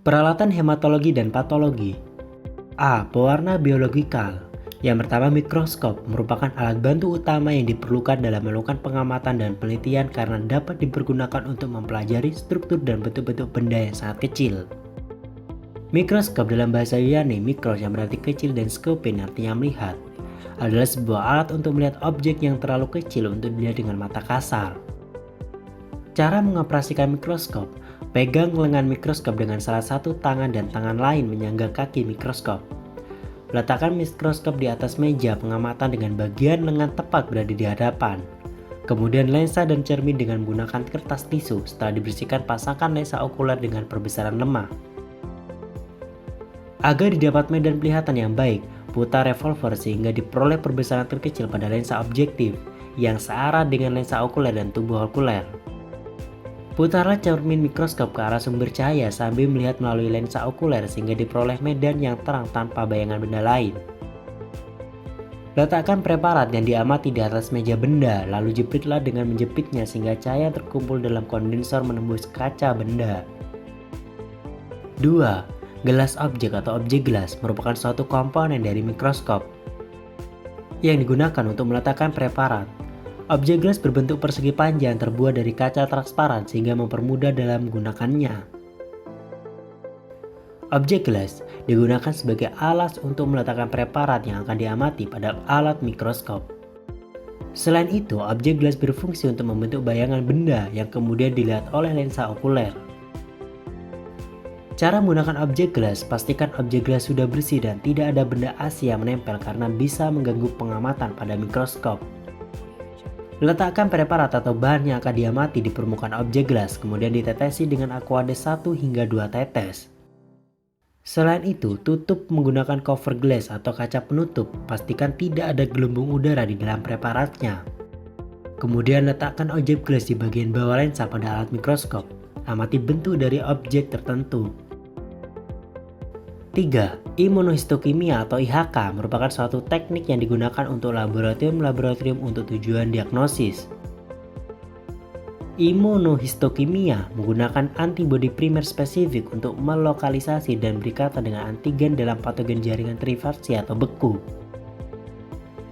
Peralatan hematologi dan patologi. A. Pewarna biologikal. Yang pertama, mikroskop merupakan alat bantu utama yang diperlukan dalam melakukan pengamatan dan penelitian karena dapat dipergunakan untuk mempelajari struktur dan bentuk-bentuk benda yang sangat kecil. Mikroskop dalam bahasa Yunani, mikros yang berarti kecil dan skopin artinya melihat, adalah sebuah alat untuk melihat objek yang terlalu kecil untuk dilihat dengan mata kasar. Cara mengoperasikan mikroskop: pegang lengan mikroskop dengan salah satu tangan dan tangan lain menyangga kaki mikroskop. Letakkan mikroskop di atas meja pengamatan dengan bagian lengan tepat berada di hadapan. Kemudian lensa dan cermin dengan menggunakan kertas tisu. Setelah dibersihkan, pasangkan lensa okuler dengan perbesaran lemah. Agar didapat medan penglihatan yang baik, putar revolver sehingga diperoleh perbesaran terkecil pada lensa objektif yang searah dengan lensa okuler dan tubuh okuler. Putarlah cermin mikroskop ke arah sumber cahaya sambil melihat melalui lensa okuler sehingga diperoleh medan yang terang tanpa bayangan benda lain. Letakkan preparat yang diamati di atas meja benda, lalu jepitlah dengan menjepitnya sehingga cahaya terkumpul dalam kondensor menembus kaca benda. 2. Gelas objek atau objek gelas merupakan suatu komponen dari mikroskop yang digunakan untuk meletakkan preparat. Objek gelas berbentuk persegi panjang terbuat dari kaca transparan sehingga mempermudah dalam menggunakannya. Objek gelas digunakan sebagai alas untuk meletakkan preparat yang akan diamati pada alat mikroskop. Selain itu, objek gelas berfungsi untuk membentuk bayangan benda yang kemudian dilihat oleh lensa okuler. Cara menggunakan objek gelas: pastikan objek gelas sudah bersih dan tidak ada benda asing yang menempel karena bisa mengganggu pengamatan pada mikroskop. Letakkan preparat atau bahan yang akan diamati di permukaan objek gelas, kemudian ditetesi dengan Aquades 1 hingga 2 tetes. Selain itu, tutup menggunakan cover glass atau kaca penutup. Pastikan tidak ada gelembung udara di dalam preparatnya. Kemudian letakkan objek gelas di bagian bawah lensa pada alat mikroskop. Amati bentuk dari objek tertentu. 3. Imunohistokimia atau IHK merupakan suatu teknik yang digunakan untuk laboratorium untuk tujuan diagnosis. Imunohistokimia menggunakan antibodi primer spesifik untuk melokalisasi dan berikatan dengan antigen dalam patogen jaringan terinfeksi atau beku.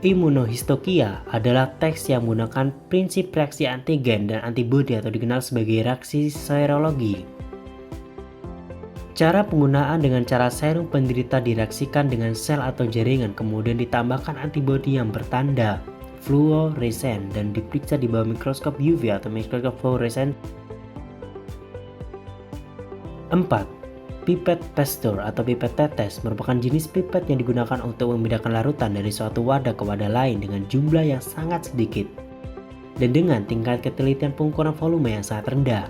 Imunohistokia adalah teks yang menggunakan prinsip reaksi antigen dan antibodi atau dikenal sebagai reaksi serologi. Cara penggunaan: dengan cara serum penderita direaksikan dengan sel atau jaringan, kemudian ditambahkan antibodi yang bertanda fluoresen dan diperiksa di bawah mikroskop UV atau mikroskop fluoresen. 4. Pipet pasteur atau pipet tetes merupakan jenis pipet yang digunakan untuk memindahkan larutan dari suatu wadah ke wadah lain dengan jumlah yang sangat sedikit dan dengan tingkat ketelitian pengukuran volume yang sangat rendah.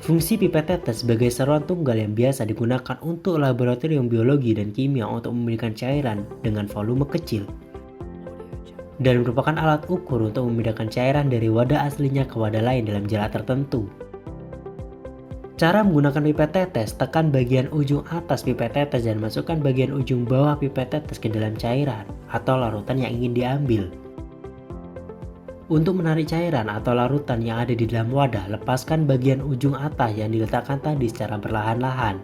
Fungsi pipet tetes sebagai saluran tunggal yang biasa digunakan untuk laboratorium biologi dan kimia untuk memindahkan cairan dengan volume kecil dan merupakan alat ukur untuk memindahkan cairan dari wadah aslinya ke wadah lain dalam jarak tertentu. Cara menggunakan pipet tetes: tekan bagian ujung atas pipet tetes dan masukkan bagian ujung bawah pipet tetes ke dalam cairan atau larutan yang ingin diambil. Untuk menarik cairan atau larutan yang ada di dalam wadah, lepaskan bagian ujung atas yang diletakkan tadi secara perlahan-lahan.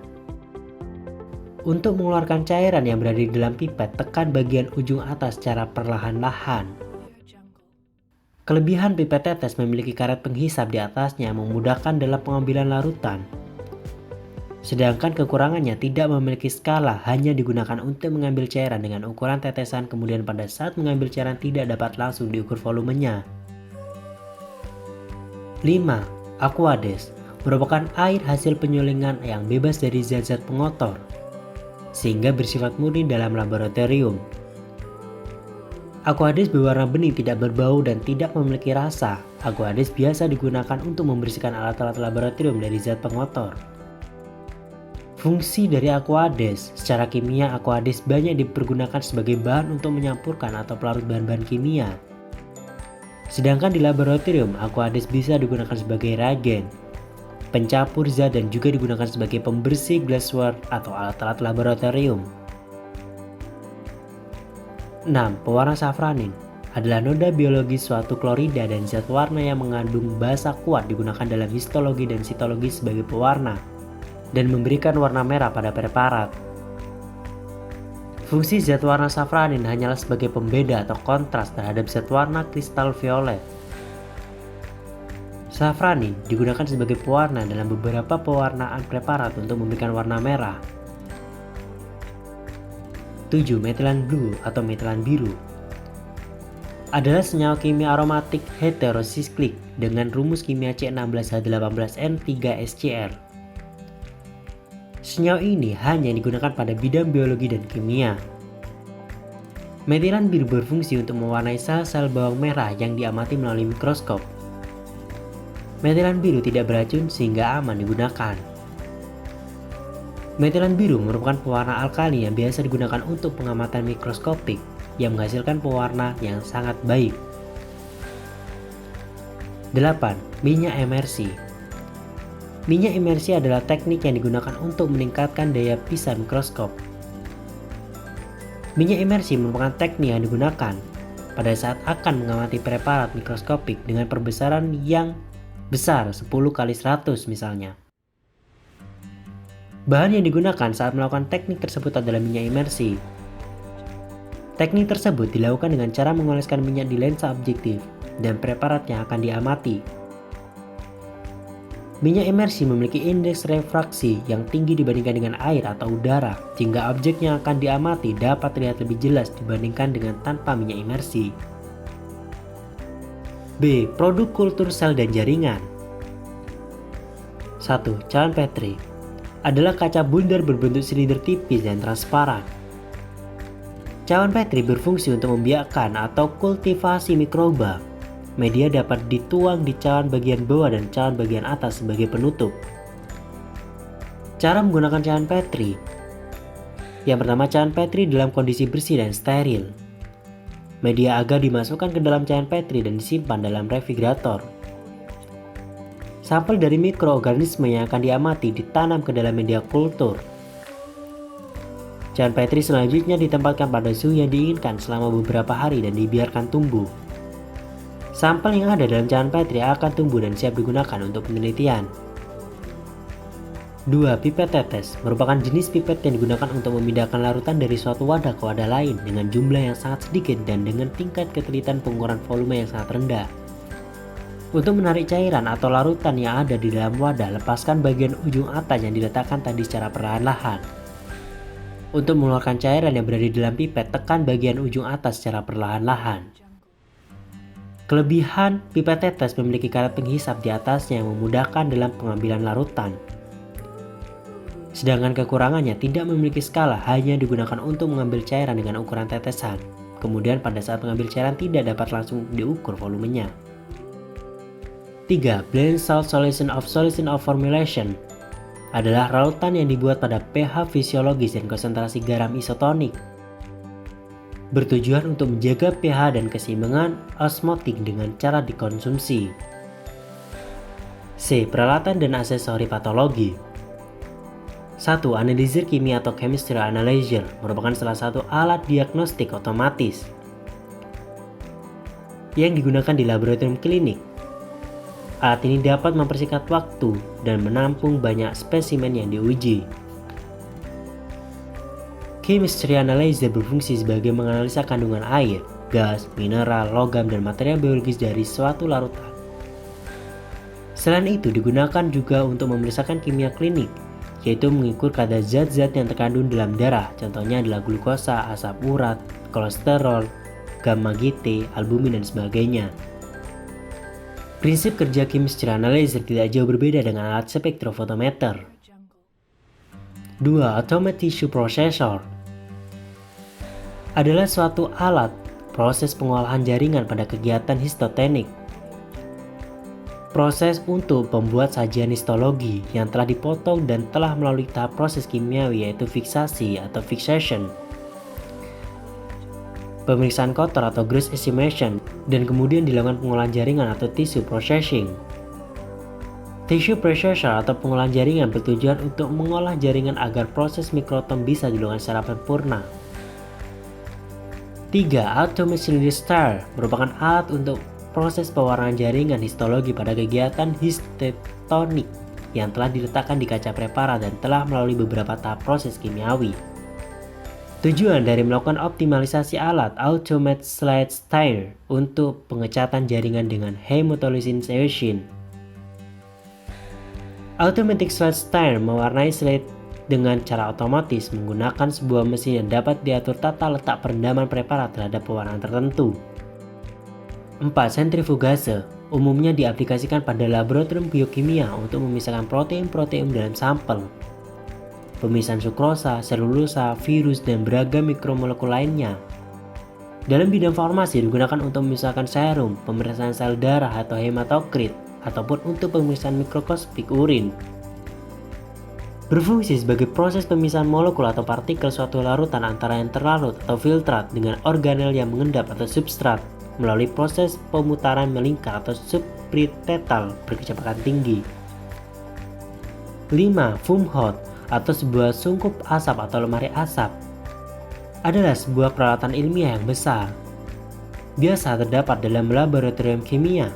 Untuk mengeluarkan cairan yang berada di dalam pipet, tekan bagian ujung atas secara perlahan-lahan. Kelebihan pipet tetes memiliki karet penghisap di atasnya yang memudahkan dalam pengambilan larutan. Sedangkan kekurangannya tidak memiliki skala, hanya digunakan untuk mengambil cairan dengan ukuran tetesan, kemudian pada saat mengambil cairan tidak dapat langsung diukur volumenya. 5. Aquades merupakan air hasil penyulingan yang bebas dari zat-zat pengotor, sehingga bersifat murni dalam laboratorium. Aquades berwarna bening, tidak berbau, dan tidak memiliki rasa. Aquades biasa digunakan untuk membersihkan alat-alat laboratorium dari zat pengotor. Fungsi dari Aquades: secara kimia, Aquades banyak dipergunakan sebagai bahan untuk menyampurkan atau pelarut bahan-bahan kimia. Sedangkan di laboratorium, Aquades bisa digunakan sebagai reagen, pencampur zat, dan juga digunakan sebagai pembersih glassware atau alat-alat laboratorium. 6. Pewarna safranin adalah noda biologis suatu klorida dan zat warna yang mengandung basa kuat digunakan dalam histologi dan sitologi sebagai pewarna dan memberikan warna merah pada preparat. Fungsi zat warna safranin hanyalah sebagai pembeda atau kontras terhadap zat warna kristal violet. Safranin digunakan sebagai pewarna dalam beberapa pewarnaan preparat untuk memberikan warna merah. 7. Metilan blue atau metilan biru adalah senyawa kimia aromatik heterosiklik dengan rumus kimia C16H18N3SCr. Senyawa ini hanya digunakan pada bidang biologi dan kimia. Metilan biru berfungsi untuk mewarnai sel-sel bawang merah yang diamati melalui mikroskop. Metilan biru tidak beracun sehingga aman digunakan. Metilan biru merupakan pewarna alkali yang biasa digunakan untuk pengamatan mikroskopik yang menghasilkan pewarna yang sangat baik. 8. Minyak emersi. Minyak emersi adalah teknik yang digunakan untuk meningkatkan daya pisah mikroskop. Minyak emersi merupakan teknik yang digunakan pada saat akan mengamati preparat mikroskopik dengan perbesaran yang besar 10 kali 100 misalnya. Bahan yang digunakan saat melakukan teknik tersebut adalah minyak emersi. Teknik tersebut dilakukan dengan cara mengoleskan minyak di lensa objektif dan preparat yang akan diamati. Minyak emersi memiliki indeks refraksi yang tinggi dibandingkan dengan air atau udara, sehingga objek yang akan diamati dapat terlihat lebih jelas dibandingkan dengan tanpa minyak emersi. B. Produk kultur sel dan jaringan. 1. Cawan Petri adalah kaca bundar berbentuk silinder tipis dan transparan. Cawan Petri berfungsi untuk membiakkan atau kultivasi mikroba. Media dapat dituang di cawan bagian bawah dan cawan bagian atas sebagai penutup. Cara menggunakan cawan Petri. Yang pertama, cawan Petri dalam kondisi bersih dan steril. Media agar dimasukkan ke dalam cawan Petri dan disimpan dalam refrigerator. Sampel dari mikroorganisme yang akan diamati ditanam ke dalam media kultur. Cawan Petri selanjutnya ditempatkan pada suhu yang diinginkan selama beberapa hari dan dibiarkan tumbuh. Sampel yang ada dalam cawan Petri akan tumbuh dan siap digunakan untuk penelitian. 2. Pipet tetes merupakan jenis pipet yang digunakan untuk memindahkan larutan dari suatu wadah ke wadah lain dengan jumlah yang sangat sedikit dan dengan tingkat ketelitian pengukuran volume yang sangat rendah. Untuk menarik cairan atau larutan yang ada di dalam wadah, lepaskan bagian ujung atas yang diletakkan tadi secara perlahan-lahan. Untuk mengeluarkan cairan yang berada di dalam pipet, tekan bagian ujung atas secara perlahan-lahan. Kelebihan pipet tetes memiliki karet penghisap di atasnya yang memudahkan dalam pengambilan larutan. Sedangkan kekurangannya tidak memiliki skala, hanya digunakan untuk mengambil cairan dengan ukuran tetesan. Kemudian pada saat mengambil cairan tidak dapat langsung diukur volumenya. 3. Blend salt solution of formulation adalah larutan yang dibuat pada pH fisiologis dan konsentrasi garam isotonik. Bertujuan untuk menjaga pH dan keseimbangan osmotik dengan cara dikonsumsi. C. Peralatan dan aksesori patologi. 1. Analyzer kimia atau chemistry analyzer merupakan salah satu alat diagnostik otomatis yang digunakan di laboratorium klinik. Alat ini dapat mempersingkat waktu dan menampung banyak spesimen yang diuji. Chemistry analyzer berfungsi sebagai menganalisa kandungan air, gas, mineral, logam, dan material biologis dari suatu larutan. Selain itu digunakan juga untuk memeriksakan kimia klinik, yaitu mengukur kadar zat-zat yang terkandung dalam darah, contohnya adalah glukosa, asam urat, kolesterol, gamma GT, albumin, dan sebagainya. Prinsip kerja chemistry analyzer tidak jauh berbeda dengan alat spektrofotometer. 2. Automated Tissue Processor adalah suatu alat proses pengolahan jaringan pada kegiatan histoteknik. Proses untuk membuat sajian histologi yang telah dipotong dan telah melalui tahap proses kimiawi yaitu fiksasi atau fixation, pemeriksaan kotor atau gross estimation, dan kemudian dilakukan pengolahan jaringan atau tissue processing. Tissue processor atau pengolahan jaringan bertujuan untuk mengolah jaringan agar proses mikrotom bisa dilakukan secara sempurna. 3. Automation Star merupakan alat untuk proses pewarnaan jaringan histologi pada kegiatan histotonik yang telah diletakkan di kaca preparat dan telah melalui beberapa tahap proses kimiawi. Tujuan dari melakukan optimalisasi alat Automated Slide Style untuk pengecatan jaringan dengan hematolysation. Automatic Slide Style mewarnai slide dengan cara otomatis menggunakan sebuah mesin yang dapat diatur tata letak perendaman preparat terhadap pewarnaan tertentu. 4. Sentrifugase umumnya diaplikasikan pada laboratorium biokimia untuk memisahkan protein-protein dalam sampel. Pemisahan sukrosa, selulosa, virus, dan beragam mikromolekul lainnya. Dalam bidang farmasi digunakan untuk memisahkan serum, pemeriksaan sel darah atau hematokrit, ataupun untuk pemeriksaan mikroskopik urin. Berfungsi sebagai proses pemisahan molekul atau partikel suatu larutan antara yang terlarut atau filtrat dengan organel yang mengendap atau substrat melalui proses pemutaran melingkar atau supritetal berkecepatan tinggi. 5. Foam hood atau sebuah sungkup asap atau lemari asap adalah sebuah peralatan ilmiah yang besar. Biasa terdapat dalam laboratorium kimia.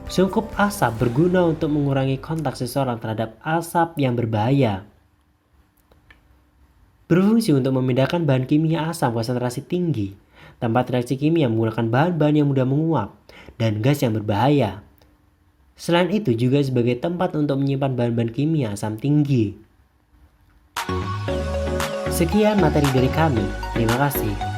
Sungkup asap berguna untuk mengurangi kontak seseorang terhadap asap yang berbahaya. Berfungsi untuk memindahkan bahan kimia asam konsentrasi tinggi, tempat reaksi kimia menggunakan bahan-bahan yang mudah menguap, dan gas yang berbahaya. Selain itu juga sebagai tempat untuk menyimpan bahan-bahan kimia asam tinggi. Sekian materi dari kami, terima kasih.